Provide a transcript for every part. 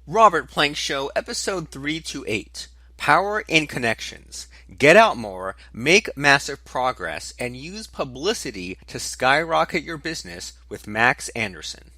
Robert Plank Show, episode 328. Power in Connections. Get out more, make massive progress, and use publicity to skyrocket your business with Maxx Anderson.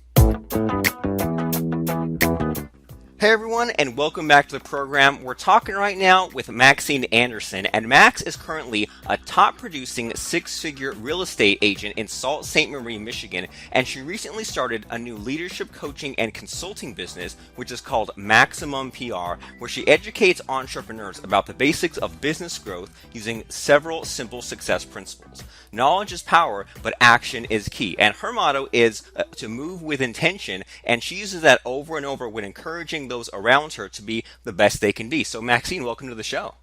Hey everyone, and welcome back to the program. We're talking right now with Maxine Anderson, and Max is currently a top producing six-figure real estate agent in Sault Ste. Marie, Michigan, and she recently started a new leadership coaching and consulting business, which is called Maximum PR, where she educates entrepreneurs about the basics of business growth using several simple success principles. Knowledge is power, but action is key, and her motto is to move with intention, and she uses that over and over when encouraging those around her to be the best they can be. So Maxine, welcome to the show.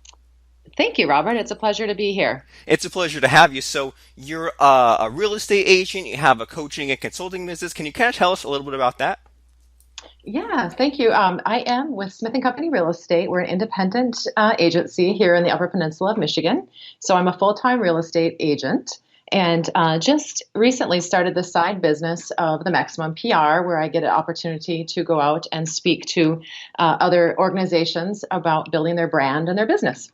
Thank you, Robert. It's a pleasure to be here. It's a pleasure to have you. So you're a real estate agent, you have a coaching and consulting business. Can you kind of tell us a little bit about that? Yeah, thank you. I am with Smith and Company Real Estate. We're an independent agency here in the Upper Peninsula of Michigan. So I'm a full-time real estate agent. And just recently started the side business of the Maximum PR, where I get an opportunity to go out and speak to other organizations about building their brand and their business.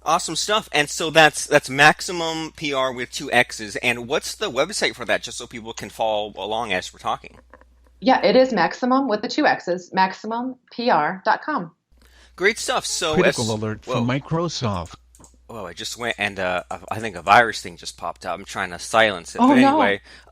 Awesome stuff. And so that's Maximum PR with two X's. And what's the website for that, just so people can follow along as we're talking? Yeah, it is Maximum with the two X's, maximumpr.com. Great stuff. So Critical alert from Microsoft. Oh, I just went and I think a virus thing just popped up. I'm trying to silence it, Oh,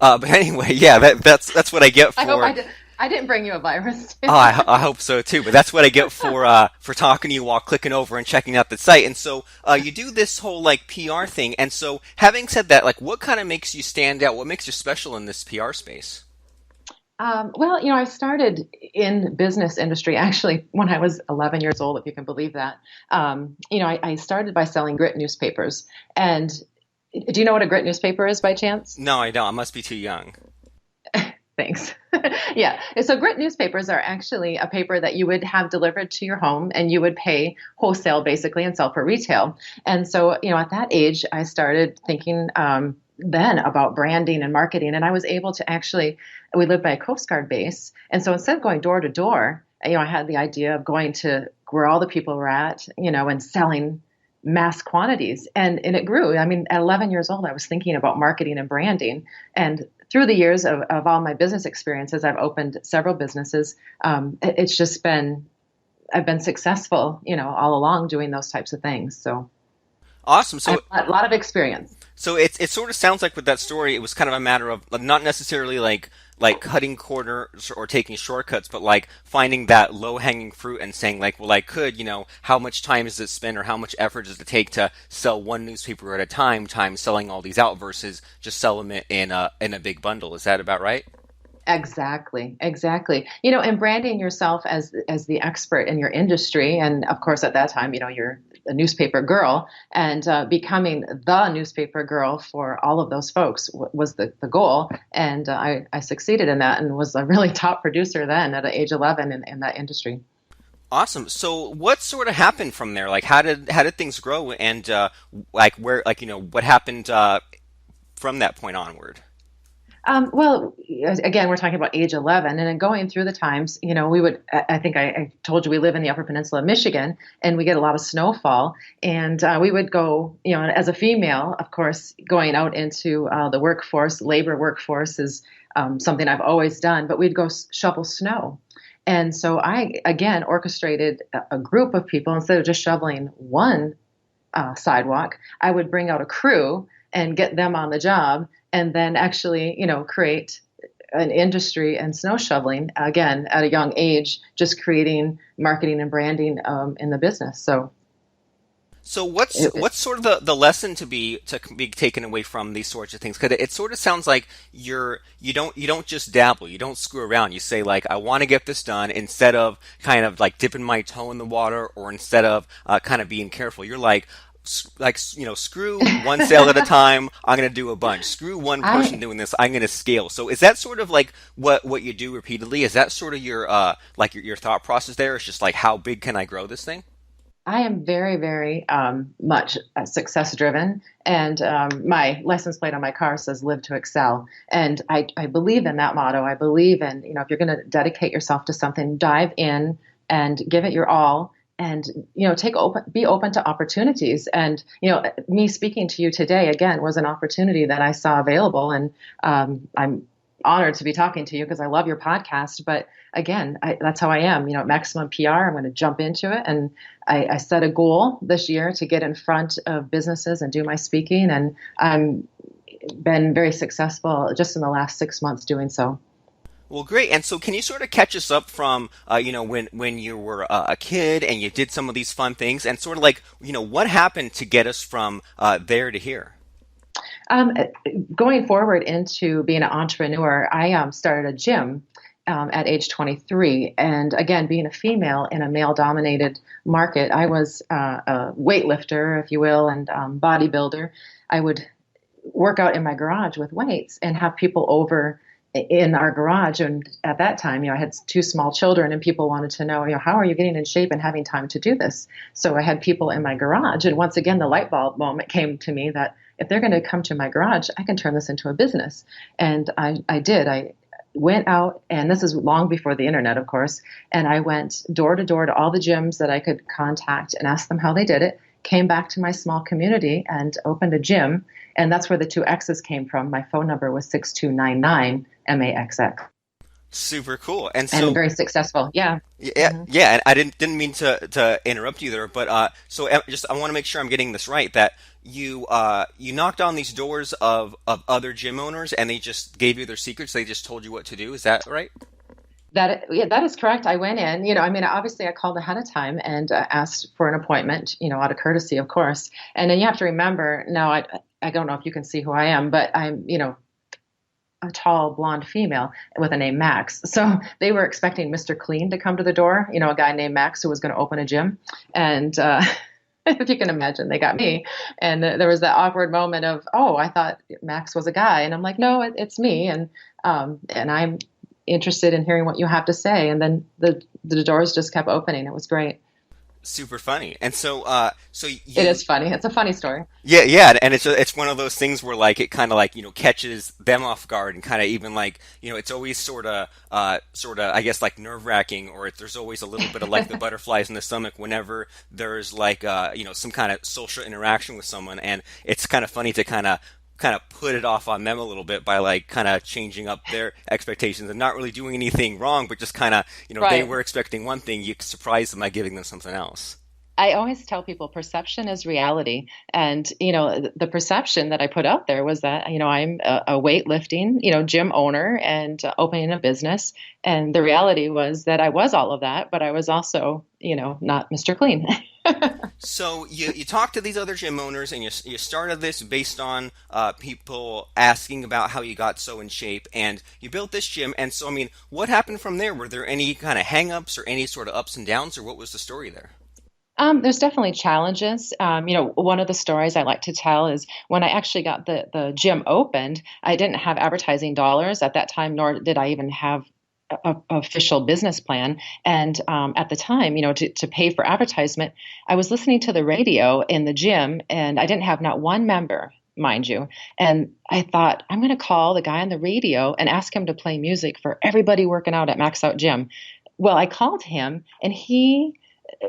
but anyway, yeah, that's what I get for. I hope I didn't bring you a virus. Oh, I hope so too. But that's what I get for talking to you while clicking over and checking out the site. And so you do this whole like PR thing. And so, having said that, like, what kind of makes you stand out? What makes you special in this PR space? Well, I started in business industry actually when I was 11 years old, if you can believe that. I started by selling grit newspapers. And do you know what a grit newspaper is by chance? No, I don't. I must be too young. Thanks. Yeah. So grit newspapers are actually a paper that you would have delivered to your home and you would pay wholesale basically and sell for retail. And so, at that age, I started thinking then about branding and marketing. And I was able to we lived by a Coast Guard base. And so instead of going door to door, I had the idea of going to where all the people were at, and selling mass quantities. And it grew. I mean, at 11 years old, I was thinking about marketing and branding. And through the years of all my business experiences, I've opened several businesses. It's just I've been successful, all along doing those types of things. So awesome. So I have a lot of experience. So it sort of sounds like with that story, it was kind of a matter of not necessarily like cutting corners or taking shortcuts, but like finding that low hanging fruit and saying like, well, I could, how much time does it spend or how much effort does it take to sell one newspaper at a time, selling all these out versus just selling it in a big bundle. Is that about right? Exactly. And branding yourself as the expert in your industry. And of course, at that time, you're a newspaper girl, and becoming the newspaper girl for all of those folks was the goal. And I succeeded in that and was a really top producer then at age 11 in that industry. Awesome. So what sort of happened from there? Like how did things grow and what happened from that point onward? Well, again, we're talking about age 11 and then going through the times, I think I told you we live in the Upper Peninsula of Michigan and we get a lot of snowfall and we would go, as a female, of course, going out into the workforce, labor workforce is something I've always done, but we'd go shovel snow. And so I, again, orchestrated a group of people. Instead of just shoveling one sidewalk, I would bring out a crew and get them on the job and then actually, create an industry and snow shoveling, again, at a young age, just creating marketing and branding in the business. So what's sort of the lesson to be taken away from these sorts of things? Because it sort of sounds like you don't just dabble, you don't screw around. You say like, I want to get this done instead of kind of like dipping my toe in the water or instead of kind of being careful. You're like, screw one sale at a time. I'm going to do a bunch. Screw one person doing this. I'm going to scale. So is that sort of like what you do repeatedly? Is that sort of your thought process there? It's just like, how big can I grow this thing? I am very, very much success driven, and my license plate on my car says "Live to Excel," and I believe in that motto. I believe in if you're going to dedicate yourself to something, dive in and give it your all, and be open to opportunities. And me speaking to you today again was an opportunity that I saw available, and I'm honored to be talking to you because I love your podcast. But again, that's how I am. At Maximum PR, I'm going to jump into it. And I set a goal this year to get in front of businesses and do my speaking. And I'm been very successful just in the last 6 months doing so. Well, great. And so can you sort of catch us up from, when you were a kid and you did some of these fun things and sort of like, what happened to get us from there to here? Um, Going forward into being an entrepreneur, I started a gym at age 23. And again, being a female in a male dominated market, I was a weightlifter, if you will, and bodybuilder. I would work out in my garage with weights and have people over in our garage. And at that time, I had two small children and people wanted to know, how are you getting in shape and having time to do this? So I had people in my garage. And once again, the light bulb moment came to me that if they're going to come to my garage, I can turn this into a business. And I did. I went out, and this is long before the internet, of course, and I went door to door to all the gyms that I could contact and ask them how they did it, came back to my small community and opened a gym. And that's where the two X's came from. My phone number was 6299 MAXX. Super cool. And very successful. Yeah. Yeah. Mm-hmm. Yeah. And I didn't mean to interrupt you there, but I want to make sure I'm getting this right, that you knocked on these doors of other gym owners and they just gave you their secrets. They just told you what to do. Is that right? That is correct. I went in, obviously I called ahead of time and asked for an appointment, out of courtesy, of course. And then you have to remember, now I don't know if you can see who I am, but I'm, a tall blonde female with a name Max. So they were expecting Mr. Clean to come to the door, a guy named Max who was going to open a gym. And if you can imagine, they got me. And there was that awkward moment of, oh, I thought Max was a guy. And I'm like, no, it's me. And I'm interested in hearing what you have to say. And then the doors just kept opening. It was great. Super funny. And so it is funny. It's a funny story. Yeah, and it's one of those things where like it kind of like catches them off guard, and kind of even like it's always sort of I guess like nerve-wracking, or there's always a little bit of like the butterflies in the stomach whenever there's like some kind of social interaction with someone, and it's kind of funny to kind of put it off on them a little bit by like kind of changing up their expectations and not really doing anything wrong, but just kind of, right. They were expecting one thing, you surprise them by giving them something else. I always tell people perception is reality. And, the perception that I put out there was that, I'm a weightlifting, gym owner and opening a business. And the reality was that I was all of that, but I was also, not Mr. Clean. So you talked to these other gym owners, and you started this based on people asking about how you got so in shape, and you built this gym. And so, I mean, what happened from there? Were there any kind of hang-ups or any sort of ups and downs, or what was the story there? There's definitely challenges. One of the stories I like to tell is when I actually got the gym opened, I didn't have advertising dollars at that time, nor did I even have a official business plan. And at the time, to pay for advertisement, I was listening to the radio in the gym, and I didn't have not one member, mind you. And I thought, I'm going to call the guy on the radio and ask him to play music for everybody working out at Max Out Gym. Well, I called him, and he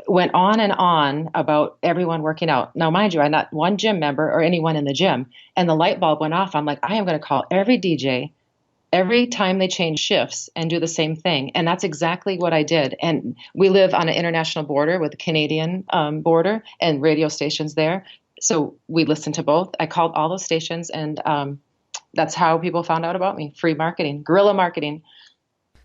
went on and on about everyone working out. Now, mind you, I had not one gym member or anyone in the gym. And the light bulb went off. I'm like, I am going to call every DJ every time they change shifts and do the same thing. And that's exactly what I did. And we live on an international border with the Canadian border and radio stations there. So we listened to both. I called all those stations, and that's how people found out about me. Free marketing, guerrilla marketing.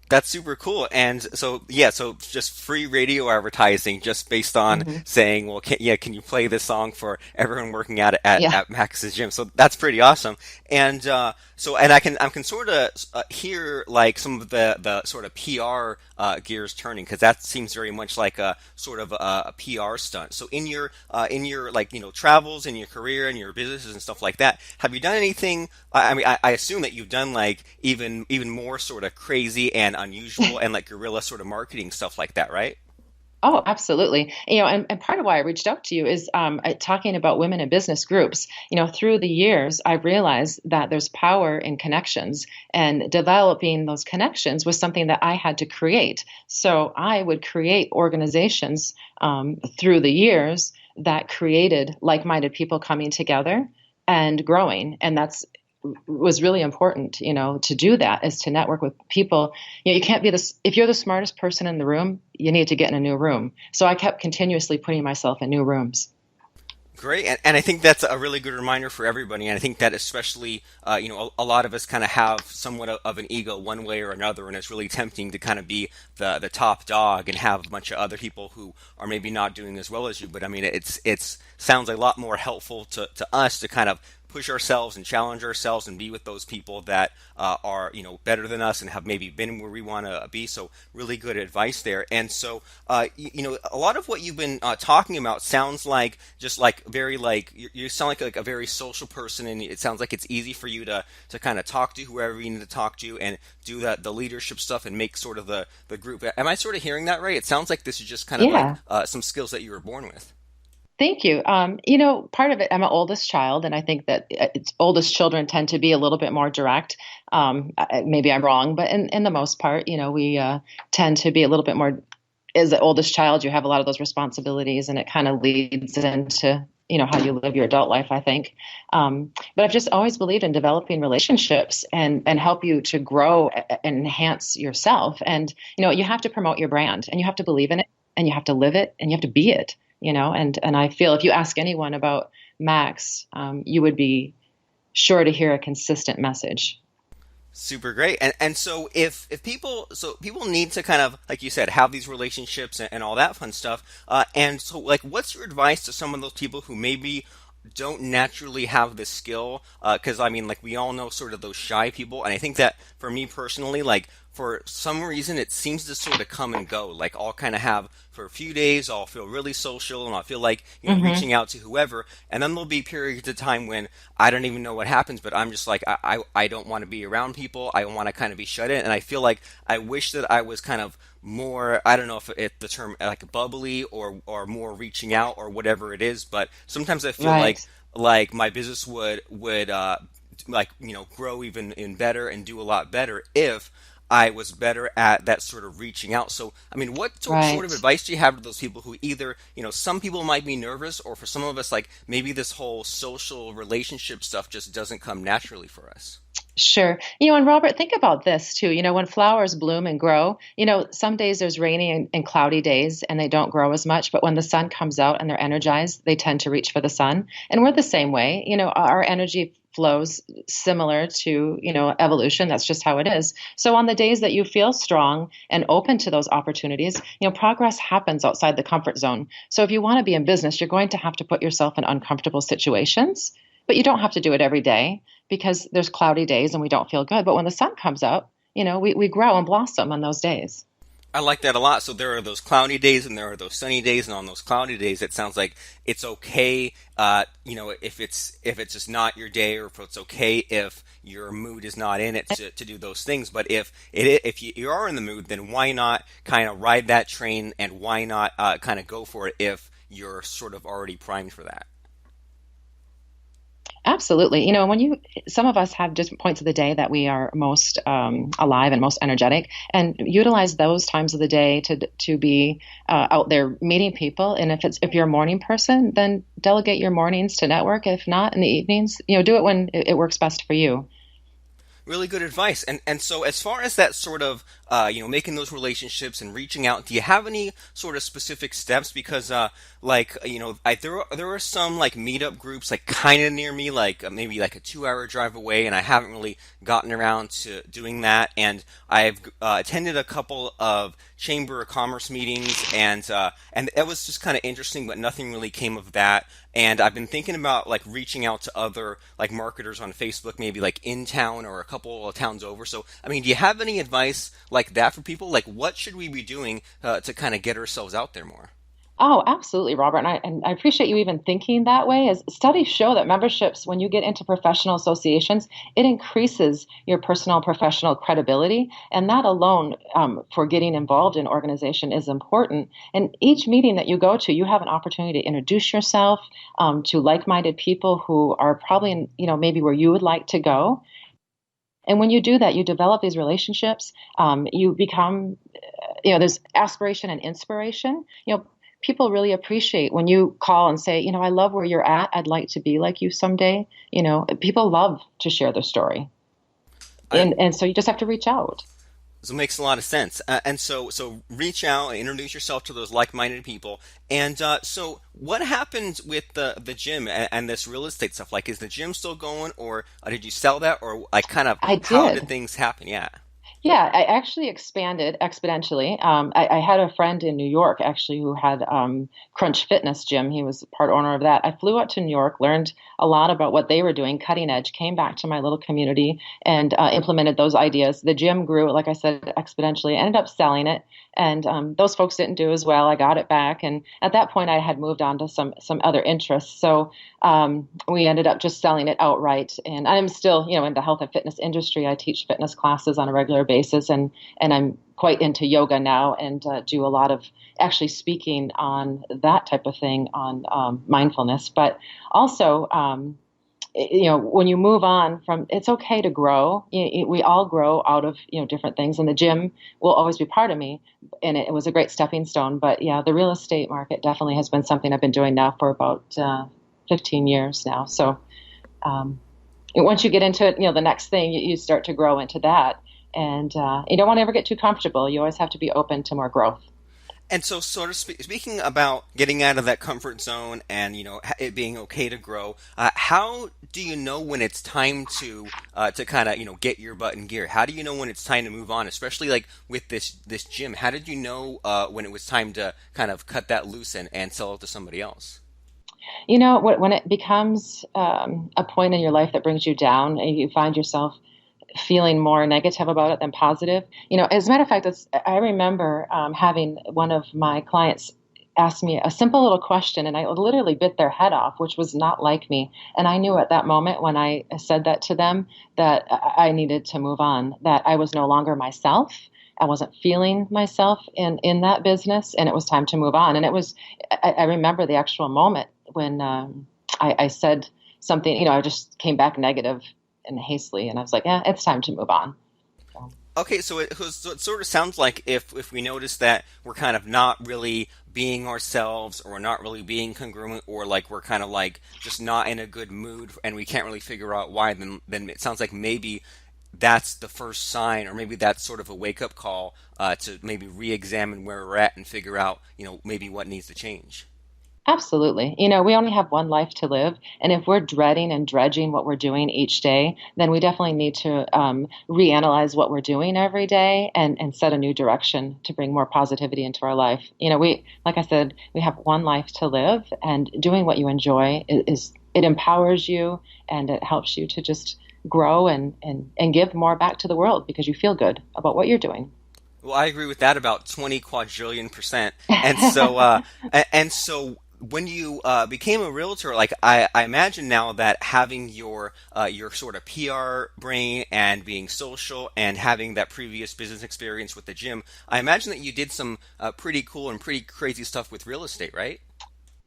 That's super cool. And so, so just free radio advertising just based on saying, well, can you play this song for everyone working out at Max's gym? So that's pretty awesome. And and I can sort of hear like some of the sort of PR gears turning, because that seems very much like a sort of a PR stunt. So in your like, travels in your career and your businesses and stuff like that, have you done anything? I mean, I assume that you've done like even more sort of crazy and unusual and like guerrilla sort of marketing stuff like that, right? Oh, absolutely. And part of why I reached out to you is talking about women in business groups. Through the years, I realized that there's power in connections, and developing those connections was something that I had to create. So I would create organizations through the years that created like-minded people coming together and growing. And that's was really important, to do that, is to network with people. You can't be this, if you're the smartest person in the room, you need to get in a new room. So I kept continuously putting myself in new rooms. Great, and I think that's a really good reminder for everybody. And I think that especially, a lot of us kind of have somewhat of an ego one way or another, and it's really tempting to kind of be the top dog and have a bunch of other people who are maybe not doing as well as you. But I mean, it's sounds a lot more helpful to us to kind of push ourselves and challenge ourselves and be with those people that are better than us and have maybe been where we want to be. So really good advice there. And so a lot of what you've been talking about sounds like just like very like you sound like a very social person, and it sounds like it's easy for you to kind of talk to whoever you need to talk to and do the leadership stuff and make sort of the group. Am I sort of hearing that right? It sounds like this is just kind of like some skills that you were born with. Thank you. Part of it, I'm an oldest child, and I think that oldest children tend to be a little bit more direct. Maybe I'm wrong, but in the most part, we tend to be a little bit more. As the oldest child, you have a lot of those responsibilities, and it kind of leads into how you live your adult life, I think. But I've just always believed in developing relationships and help you to grow and enhance yourself. And you have to promote your brand, and you have to believe in it, and you have to live it, and you have to be it. And I feel if you ask anyone about Maxx, you would be sure to hear a consistent message. Super great. And so if people need to kind of, like you said, have these relationships and all that fun stuff. And so like, what's your advice to some of those people who maybe don't naturally have the skill? Because I mean, like we all know sort of those shy people. And I think that for me personally, like for some reason, it seems to sort of come and go. Like I'll kind of have for a few days, I'll feel really social and I'll feel like reaching out to whoever. And then there'll be periods of time when I don't even know what happens, but I'm just like, I don't want to be around people. I want to kind of be shut in. And I feel like I wish that I was kind of more, I don't know if the term like bubbly or more reaching out or whatever it is, but sometimes I feel like my business would grow even better and do a lot better if I was better at that sort of reaching out. So, I mean, what sort of advice do you have to those people who either, some people might be nervous, or for some of us, like maybe this whole social relationship stuff just doesn't come naturally for us? Sure. And Robert, think about this too. When flowers bloom and grow, some days there's rainy and cloudy days and they don't grow as much. But when the sun comes out and they're energized, they tend to reach for the sun. And we're the same way. Our energy flows similar to, evolution. That's just how it is. So on the days that you feel strong and open to those opportunities, progress happens outside the comfort zone. So if you want to be in business, you're going to have to put yourself in uncomfortable situations. But you don't have to do it every day because there's cloudy days and we don't feel good. But when the sun comes out, we grow and blossom on those days. I like that a lot. So there are those cloudy days and there are those sunny days, and on those cloudy days, it sounds like it's okay, if it's just not your day, or if it's okay if your mood is not in it to do those things. But if you are in the mood, then why not kind of ride that train, and why not kind of go for it if you're sort of already primed for that? Absolutely. Some of us have different points of the day that we are most alive and most energetic, and utilize those times of the day to be out there meeting people. And if you're a morning person, then delegate your mornings to network. If not, in the evenings, do it when it works best for you. Really good advice. And so as far as that sort of, making those relationships and reaching out, do you have any sort of specific steps? Because, there are some like meetup groups like kind of near me, like maybe like a 2-hour drive away, and I haven't really gotten around to doing that. And I've attended a couple of Chamber of Commerce meetings, and it was just kind of interesting, but nothing really came of that. And I've been thinking about like reaching out to other like marketers on Facebook, maybe like in town or a couple of towns over. So, I mean, do you have any advice like that for people? Like, what should we be doing to kind of get ourselves out there more? Oh, absolutely, Robert. And I appreciate you even thinking that way. As studies show that memberships, when you get into professional associations, it increases your personal and professional credibility. And that alone, for getting involved in organization is important. And each meeting that you go to, you have an opportunity to introduce yourself to like-minded people who are probably in, maybe where you would like to go. And when you do that, you develop these relationships. You become, there's aspiration and inspiration. People really appreciate when you call and say, I love where you're at. I'd like to be like you someday. People love to share their story. And so you just have to reach out. So it makes a lot of sense. And so reach out, introduce yourself to those like-minded people. And so what happened with the gym and this real estate stuff? Like, is the gym still going, or did you sell that, or like kind of I how did. did things happen? Yeah. Yeah, I actually expanded exponentially. I had a friend in New York actually who had Crunch Fitness Gym. He was part owner of that. I flew out to New York, learned a lot about what they were doing, cutting edge, came back to my little community and implemented those ideas. The gym grew, like I said, exponentially. I ended up selling it, and those folks didn't do as well. I got it back, and at that point, I had moved on to some other interests. So we ended up just selling it outright. And I'm still, in the health and fitness industry. I teach fitness classes on a regular basis, and I'm quite into yoga now, and do a lot of actually speaking on that type of thing on mindfulness. But also, when you move on from, it's okay to grow. We all grow out of different things, and the gym will always be part of me. And it was a great stepping stone. But yeah, the real estate market definitely has been something I've been doing now for about 15 years now. So once you get into it, the next thing you start to grow into that. And you don't want to ever get too comfortable. You always have to be open to more growth. And so, sort of speaking about getting out of that comfort zone and it being okay to grow, how do you know when it's time to kind of get your butt in gear? How do you know when it's time to move on? Especially like with this gym, how did you know when it was time to kind of cut that loose and sell it to somebody else? When it becomes a point in your life that brings you down, and you find yourself feeling more negative about it than positive. As a matter of fact, I remember having one of my clients ask me a simple little question, and I literally bit their head off, which was not like me. And I knew at that moment when I said that to them that I needed to move on, that I was no longer myself. I wasn't feeling myself in that business, and it was time to move on. And I remember the actual moment when I said something, I just came back negative and hastily, and I was like, yeah, it's time to move on. So. Okay, so it sort of sounds like if we notice that we're kind of not really being ourselves, or not really being congruent, or like we're kind of like just not in a good mood and we can't really figure out why, then it sounds like maybe that's the first sign, or maybe that's sort of a wake up call to maybe re-examine where we're at and figure out maybe what needs to change. Absolutely. We only have one life to live. And if we're dreading and dredging what we're doing each day, then we definitely need to reanalyze what we're doing every day and set a new direction to bring more positivity into our life. Like I said, we have one life to live, and doing what you enjoy it empowers you, and it helps you to just grow and give more back to the world because you feel good about what you're doing. Well, I agree with that about 20 quadrillion percent. And so when you became a realtor, like I imagine now that having your sort of PR brain and being social and having that previous business experience with the gym, I imagine that you did some pretty cool and pretty crazy stuff with real estate, right?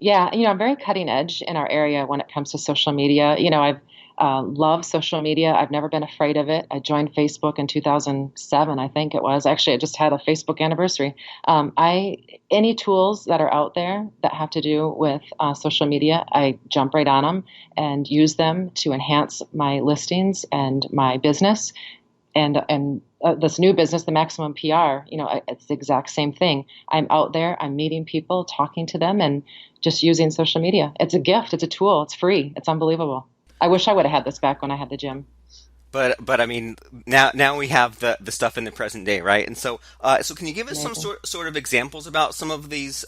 Yeah, I'm very cutting edge in our area when it comes to social media. I've love social media. I've never been afraid of it. I joined Facebook in 2007, I think it was. Actually, I just had a Facebook anniversary. Any tools that are out there that have to do with social media, I jump right on them and use them to enhance my listings and my business. And this new business, the Maximum PR, it's the exact same thing. I'm out there, I'm meeting people, talking to them, and just using social media. It's a gift. It's a tool. It's free. It's unbelievable. I wish I would have had this back when I had the gym. But I mean, now we have the stuff in the present day, right? And so can you give us some Amazing. sort of examples about some of these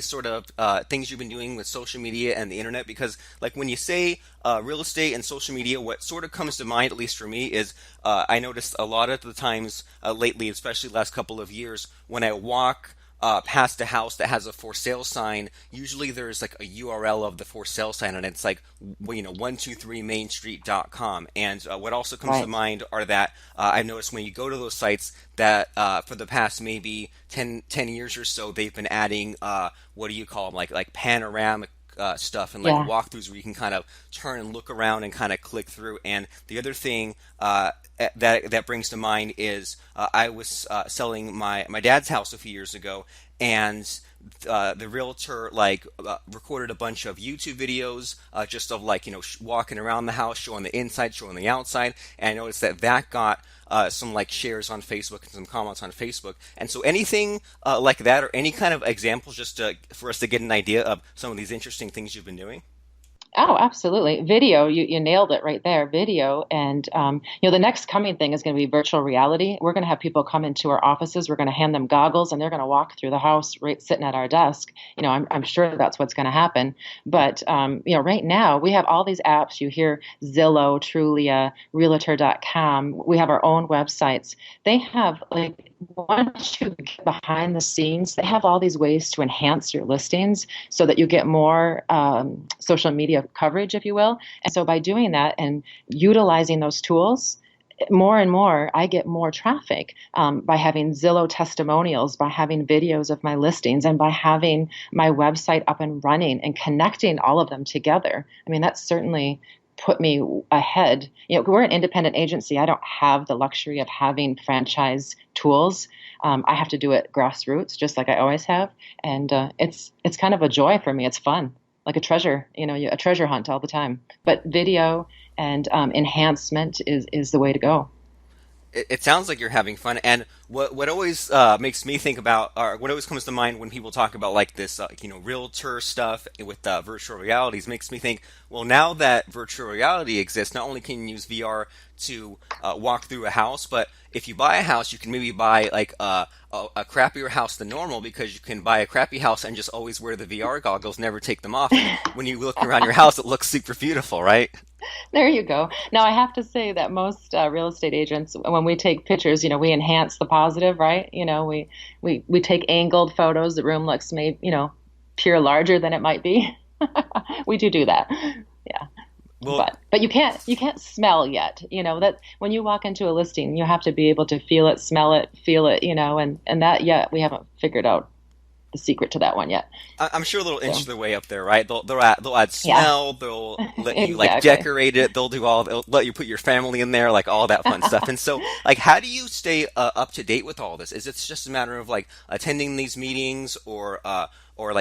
sort of things you've been doing with social media and the internet? Because like when you say real estate and social media, what sort of comes to mind, at least for me, is I noticed a lot of the times lately, especially the last couple of years, when I walk past a house that has a for sale sign, usually there's like a URL of the for sale sign, and it's like 123mainstreet.com. And what also comes to mind are that I've noticed when you go to those sites that for the past maybe 10 years or so, they've been adding what do you call them, like panoramic stuff and like walkthroughs where you can kind of turn and look around and kind of click through. And the other thing that brings to mind is I was selling my dad's house a few years ago, and the realtor recorded a bunch of YouTube videos just of walking around the house, showing the inside, showing the outside, and I noticed that got some shares on Facebook and some comments on Facebook. And so anything like that, or any kind of examples just for us to get an idea of some of these interesting things you've been doing? Oh, absolutely. Video, you nailed it right there. Video. And, the next coming thing is going to be virtual reality. We're going to have people come into our offices. We're going to hand them goggles, and they're going to walk through the house right sitting at our desk. I'm sure that's what's going to happen. But, right now we have all these apps. You hear Zillow, Trulia, Realtor.com. We have our own websites. They have once you get behind the scenes, they have all these ways to enhance your listings so that you get more social media coverage, if you will. And so by doing that and utilizing those tools, more and more, I get more traffic by having Zillow testimonials, by having videos of my listings, and by having my website up and running and connecting all of them together. I mean, that's certainly put me ahead. We're an independent agency. I don't have the luxury of having franchise tools. I have to do it grassroots, just like I always have. And it's kind of a joy for me. It's fun, like a treasure, a treasure hunt all the time. But video and enhancement is the way to go. It sounds like you're having fun, and what always makes me think about, or what always comes to mind when people talk about this, realtor stuff with virtual realities, makes me think, well, now that virtual reality exists, not only can you use VR to walk through a house, but if you buy a house, you can maybe buy a crappier house than normal, because you can buy a crappy house and just always wear the VR goggles, never take them off. And when you look around your house, it looks super beautiful, right? There you go. Now, I have to say that most real estate agents, when we take pictures, we enhance the positive, right? We take angled photos. The room looks pure larger than it might be. We do that. Yeah. Well, but you can't smell yet. That when you walk into a listing, you have to be able to feel it, smell it, feel it, and that yet we haven't figured out the secret to that one yet. I'm sure they'll inch their way up there, right? They'll add smell. They'll let you decorate it. They'll let you put your family in there, all that fun stuff. And so, how do you stay up to date with all this? Is it just a matter of attending these meetings, or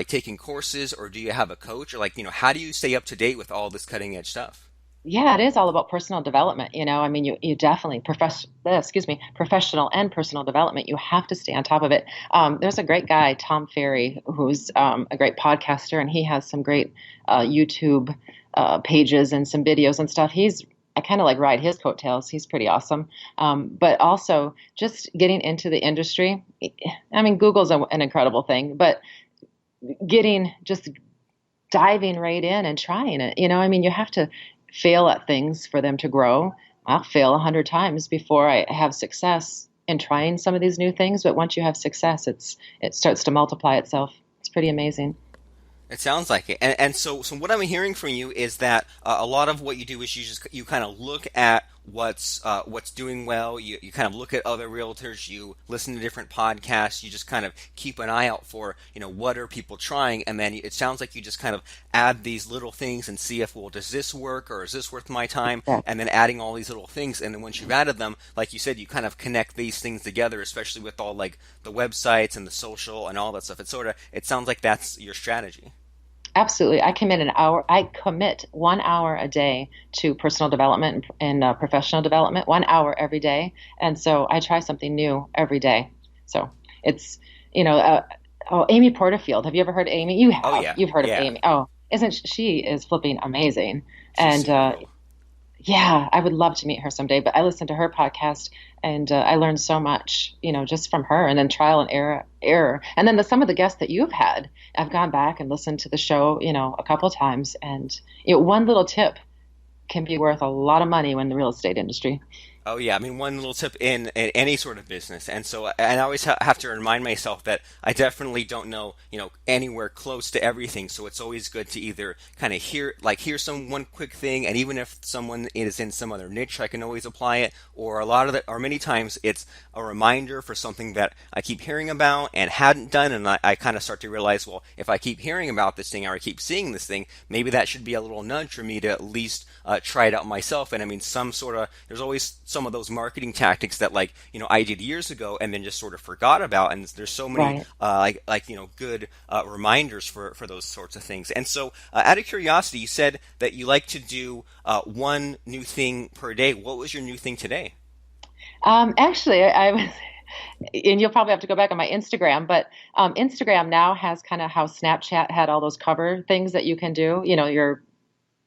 taking courses, or do you have a coach, or how do you stay up to date with all this cutting edge stuff? Yeah, it is all about personal development. You definitely professional and personal development. You have to stay on top of it. There's a great guy, Tom Ferry, who's a great podcaster, and he has some great YouTube pages and some videos and stuff. I kind of ride his coattails. He's pretty awesome. But also just getting into the industry. I mean, Google's an incredible thing, but just diving right in and trying it. You have to fail at things for them to grow. I'll fail 100 times before I have success in trying some of these new things. But once you have success, it starts to multiply itself. It's pretty amazing. It sounds like it. And so what I'm hearing from you is that a lot of what you do is you kind of look at what's doing well. You kind of look at other realtors. You listen to different podcasts. You just kind of keep an eye out for, what are people trying? And then it sounds like you just kind of add these little things and see if, well, does this work, or is this worth my time? And then adding all these little things. And then once you've added them, like you said, you kind of connect these things together, especially with all the websites and the social and all that stuff. It sounds like that's your strategy. Absolutely. I commit 1 hour a day to personal development and professional development, 1 hour every day. And so I try something new every day. So it's, Amy Porterfield. Have you ever heard of Amy? You have. Oh, yeah. You've heard of Amy. Oh, she is flipping amazing. She's cool. Yeah, I would love to meet her someday, but I listened to her podcast and I learned so much, just from her, and then trial and error. And then some of the guests that you've had, I've gone back and listened to the show, a couple of times, and one little tip can be worth a lot of money in the real estate industry. Oh yeah, I mean one little tip in any sort of business, and so and I always have to remind myself that I definitely don't know anywhere close to everything. So it's always good to either kind of hear some one quick thing, and even if someone is in some other niche, I can always apply it. Or a lot of the, or many times it's a reminder for something that I keep hearing about and hadn't done, and I kind of start to realize, well, if I keep hearing about this thing or I keep seeing this thing, maybe that should be a little nudge for me to at least try it out myself. And I mean, there's always some of those marketing tactics that I did years ago and then just sort of forgot about. And there's so many Right. good reminders for those sorts of things. And so, out of curiosity, you said that you like to do one new thing per day. What was your new thing today? Actually, I was, and you'll probably have to go back on my Instagram, but Instagram now has kind of how Snapchat had all those cover things that you can do. Your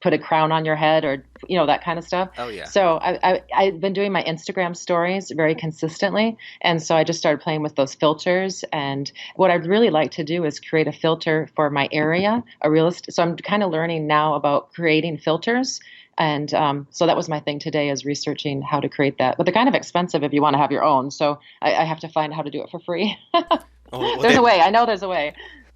put a crown on your head or that kind of stuff. Oh yeah. So I've been doing my Instagram stories very consistently, and so I just started playing with those filters. And what I'd really like to do is create a filter for my area, a real estate. So I'm kind of learning now about creating filters. And so that was my thing today, is researching how to create that. But they're kind of expensive if you want to have your own. So I have to find how to do it for free. Oh, well, There's a way. I know there's a way.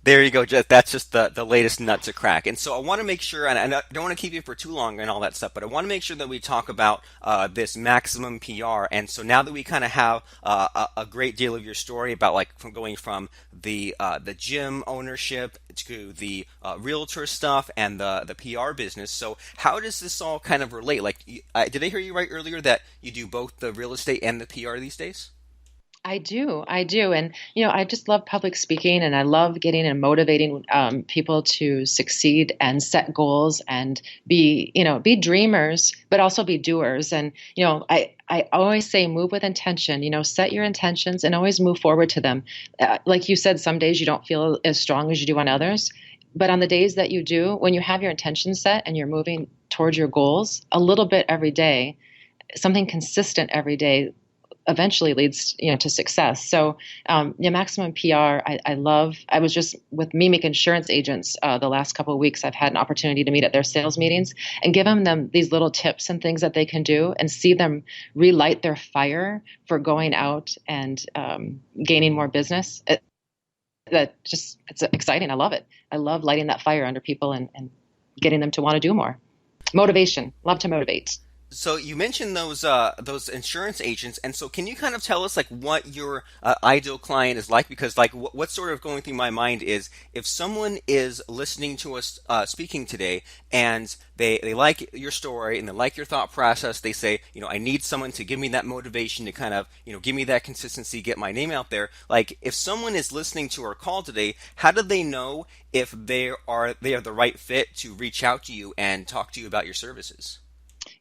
there you go. That's just the latest nut to crack. And so I want to make sure, and I don't want to keep you for too long and all that stuff, but I want to make sure that we talk about this maximum PR. And so now that we kind of have a great deal of your story about from going from the gym ownership to the realtor stuff and the PR business. So how does this all kind of relate? Did I hear you right earlier that you do both the real estate and the PR these days? I do. And, I just love public speaking, and I love getting and motivating people to succeed and set goals and be dreamers, but also be doers. And, I always say move with intention, set your intentions and always move forward to them. Like you said, some days you don't feel as strong as you do on others. But on the days that you do, when you have your intentions set and you're moving towards your goals a little bit every day, something consistent every day eventually leads to success. So maximum PR, I love. I was just with Mimic Insurance Agents the last couple of weeks. I've had an opportunity to meet at their sales meetings and give them these little tips and things that they can do, and see them relight their fire for going out and gaining more business. It's exciting. I love it. I love lighting that fire under people and getting them to want to do more. Motivation. Love to motivate. So you mentioned those insurance agents, and so can you kind of tell us what your ideal client is like? Because what's sort of going through my mind is, if someone is listening to us speaking today and they like your story and they like your thought process, they say, I need someone to give me that motivation to kind of give me that consistency, get my name out there. If someone is listening to our call today, how do they know if they are the right fit to reach out to you and talk to you about your services?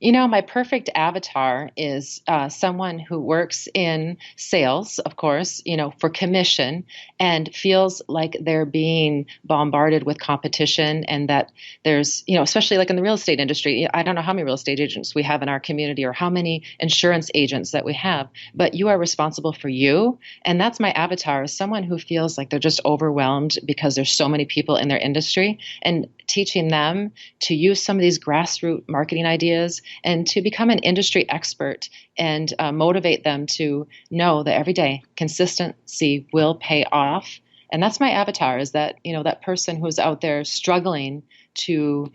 My perfect avatar is someone who works in sales, of course, for commission, and feels like they're being bombarded with competition, and that there's, especially in the real estate industry, I don't know how many real estate agents we have in our community or how many insurance agents that we have, but you are responsible for you. And that's my avatar, is someone who feels like they're just overwhelmed because there's so many people in their industry, and teaching them to use some of these grassroots marketing ideas and to become an industry expert, and motivate them to know that every day consistency will pay off. And that's my avatar, is that, that person who's out there struggling to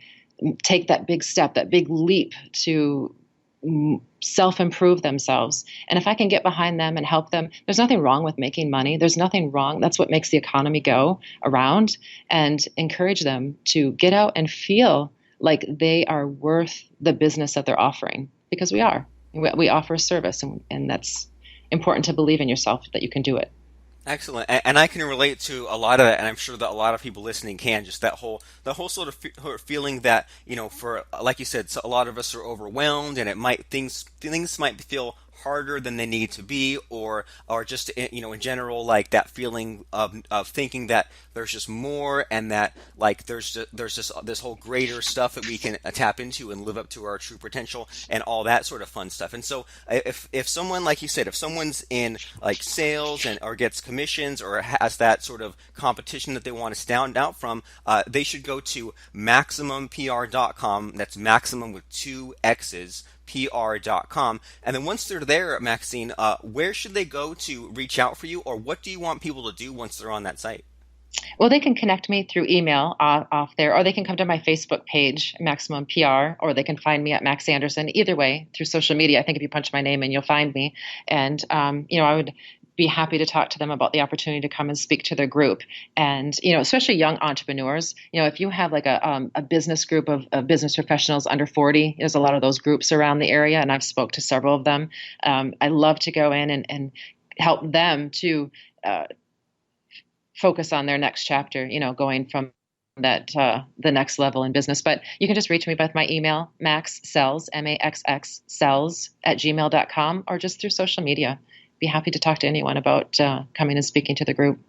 take that big step, that big leap to self-improve themselves. And if I can get behind them and help them, there's nothing wrong with making money. There's nothing wrong. That's what makes the economy go around. And encourage them to get out and feel like they are worth the business that they're offering, because we are. We offer a service, and that's important, to believe in yourself that you can do it. Excellent, and I can relate to a lot of that, and I'm sure that a lot of people listening can. Just the whole sort of feeling that for, like you said, so a lot of us are overwhelmed, and things might feel harder than they need to be, or just in general, that feeling of thinking that there's just more, and that there's just this whole greater stuff that we can tap into and live up to our true potential and all that sort of fun stuff. And so if someone, like you said, if someone's in sales or gets commissions or has that sort of competition that they want to stand out from, they should go to MaximumPR.com. That's maximum with two X's, maximumpr.com. And then once they're there, Maxine, where should they go to reach out for you, or what do you want people to do once they're on that site? Well, they can connect me through email off there, or they can come to my Facebook page, Maximum PR, or they can find me at Maxx Anderson. Either way, through social media, I think if you punch my name in, you'll find me. And, I would be happy to talk to them about the opportunity to come and speak to their group. And, especially young entrepreneurs, if you have like a business group of business professionals under 40, there's a lot of those groups around the area, and I've spoke to several of them. I love to go in and help them to focus on their next chapter, going from that the next level in business. But you can just reach me by my email, maxsells, MAXX sells @gmail.com, or just through social media. Be happy to talk to anyone about coming and speaking to the group.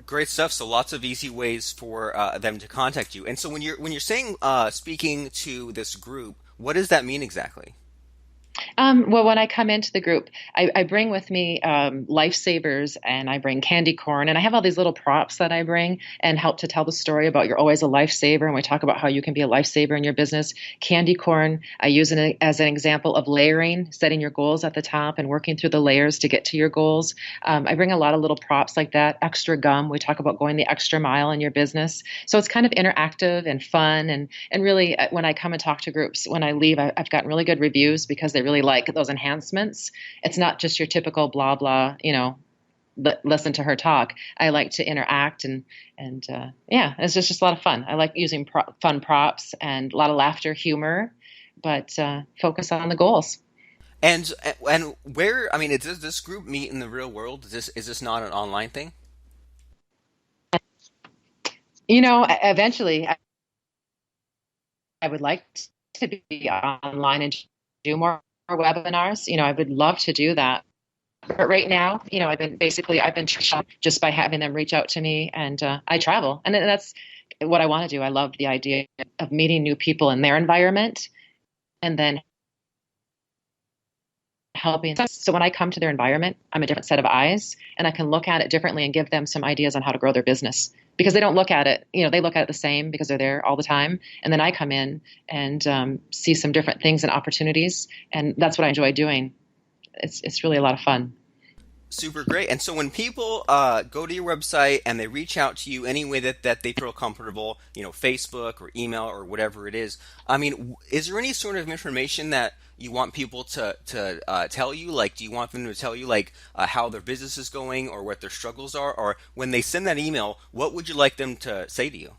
Great stuff. So lots of easy ways for them to contact you. And so when you're saying speaking to this group, what does that mean exactly? Well, when I come into the group, I bring with me lifesavers, and I bring candy corn, and I have all these little props that I bring and help to tell the story about you're always a lifesaver. And we talk about how you can be a lifesaver in your business. Candy corn, I use it as an example of layering, setting your goals at the top and working through the layers to get to your goals. I bring a lot of little props like that. Extra gum, we talk about going the extra mile in your business. So it's kind of interactive and fun. And really, when I come and talk to groups, when I leave, I've gotten really good reviews because they really like those enhancements. It's not just your typical blah, blah, listen to her talk. I like to interact and it's just a lot of fun. I like using fun props and a lot of laughter, humor, but focus on the goals. And where, does this group meet in the real world? Is this not an online thing? Eventually I would like to be online and do more webinars. I would love to do that. But right now, I've been just by having them reach out to me, and I travel. And that's what I want to do. I love the idea of meeting new people in their environment and then helping. So when I come to their environment, I'm a different set of eyes, and I can look at it differently and give them some ideas on how to grow their business. Because they don't look at it, they look at it the same because they're there all the time. And then I come in and see some different things and opportunities. And that's what I enjoy doing. It's really a lot of fun. Super great. And so when people go to your website and they reach out to you any way that they feel comfortable, Facebook or email or whatever it is, is there any sort of information that you want people to tell you? Like, do you want them to tell you how their business is going or what their struggles are? Or when they send that email, what would you like them to say to you?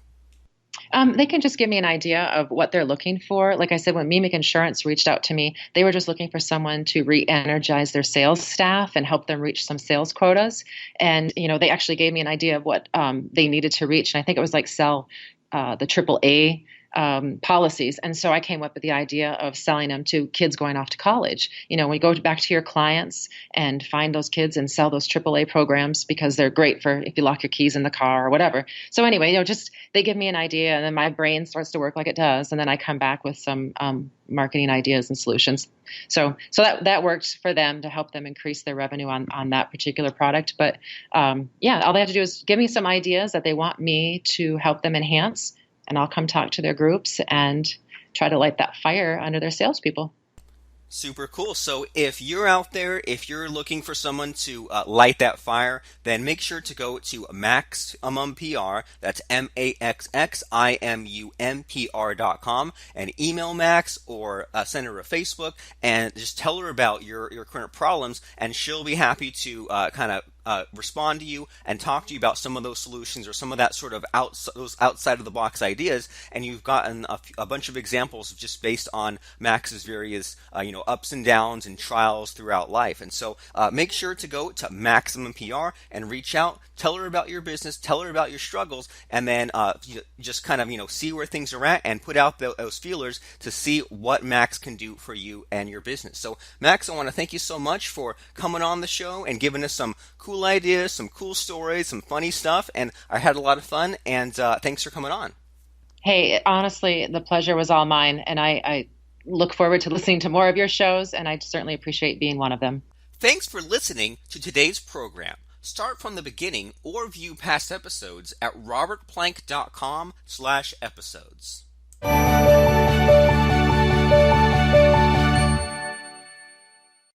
They can just give me an idea of what they're looking for. Like I said, when Mimic Insurance reached out to me, they were just looking for someone to re-energize their sales staff and help them reach some sales quotas. And, they actually gave me an idea of what they needed to reach. And I think it was sell the AAA policies. And so I came up with the idea of selling them to kids going off to college. When you go back to your clients and find those kids and sell those AAA programs because they're great for if you lock your keys in the car or whatever. So anyway, just they give me an idea and then my brain starts to work like it does. And then I come back with some marketing ideas and solutions. So that worked for them to help them increase their revenue on that particular product. But all they have to do is give me some ideas that they want me to help them enhance. And I'll come talk to their groups and try to light that fire under their salespeople. Super cool. So if you're out there, if you're looking for someone to light that fire, then make sure to go to Maximum PR, that's MAXXIMUMPR.com, and email Max or send her a Facebook and just tell her about your current problems, and she'll be happy to respond to you and talk to you about some of those solutions or some of that sort of those outside of the box ideas. And you've gotten a bunch of examples just based on Max's various ups and downs and trials throughout life. And so make sure to go to Maximum PR and reach out, tell her about your business, tell her about your struggles, and then just see where things are at and put out those feelers to see what Max can do for you and your business. So Max, I want to thank you so much for coming on the show and giving us some cool ideas, some cool stories, some funny stuff, and I had a lot of fun, and thanks for coming on. Hey, honestly, the pleasure was all mine, and I look forward to listening to more of your shows, and I certainly appreciate being one of them. Thanks for listening to today's program. Start from the beginning or view past episodes at robertplank.com/episodes.